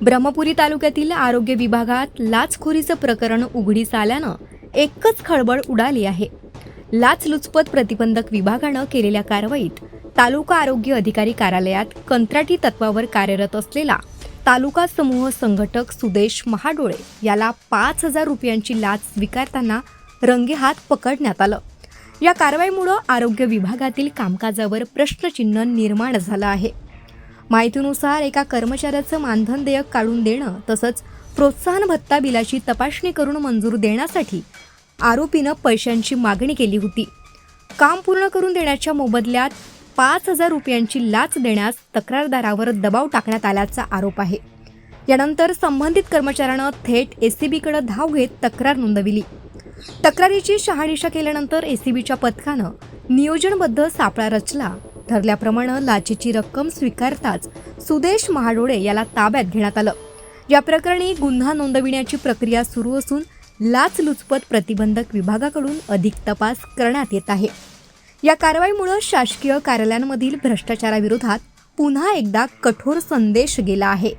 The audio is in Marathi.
ब्रह्मपुरी तालुक्यातील आरोग्य विभागात लाचखोरीचं प्रकरण उघडीस आल्यानं एकच खळबळ उडाली आहे. लाचलुचपत प्रतिबंधक विभागानं केलेल्या कारवाईत तालुका आरोग्य अधिकारी कार्यालयात कंत्राटी तत्वावर कार्यरत असलेला तालुका समूह संघटक सुदेश महाडोळे याला 5,000 रुपयांची लाच स्वीकारताना रंगेहात पकडण्यात आलं. या कारवाईमुळे आरोग्य विभागातील कामकाजावर प्रश्नचिन्ह निर्माण झालं आहे. माहितीनुसार एका कर्मचाऱ्याचं मानधन देयक काढून देणं तसंच प्रोत्साहन भत्ता बिलाची तपासणी करून मंजूर देण्यासाठी आरोपीनं पैशांची मागणी केली होती. काम पूर्ण करून देण्याच्या मोबदल्यात 5,000 रुपयांची लाच देण्यास तक्रारदारावर दबाव टाकण्यात आल्याचा आरोप आहे. यानंतर संबंधित कर्मचाऱ्यानं थेट एसीबीकडे धाव घेत तक्रार नोंदविली. तक्रारीची शहानिशा केल्यानंतर एसीबीच्या पथकानं नियोजनबद्ध सापळा रचला. ठरल्याप्रमाणे लाचेची रक्कम स्वीकारताच सुदेश महाडोळे याला ताब्यात घेण्यात आलं. या प्रकरणी गुन्हा नोंदविण्याची प्रक्रिया सुरू असून लाचलुचपत प्रतिबंधक विभागाकडून अधिक तपास करण्यात येत आहे. या कारवाईमुळे शासकीय कार्यालयांमधील भ्रष्टाचाराविरोधात पुन्हा एकदा कठोर संदेश गेला आहे.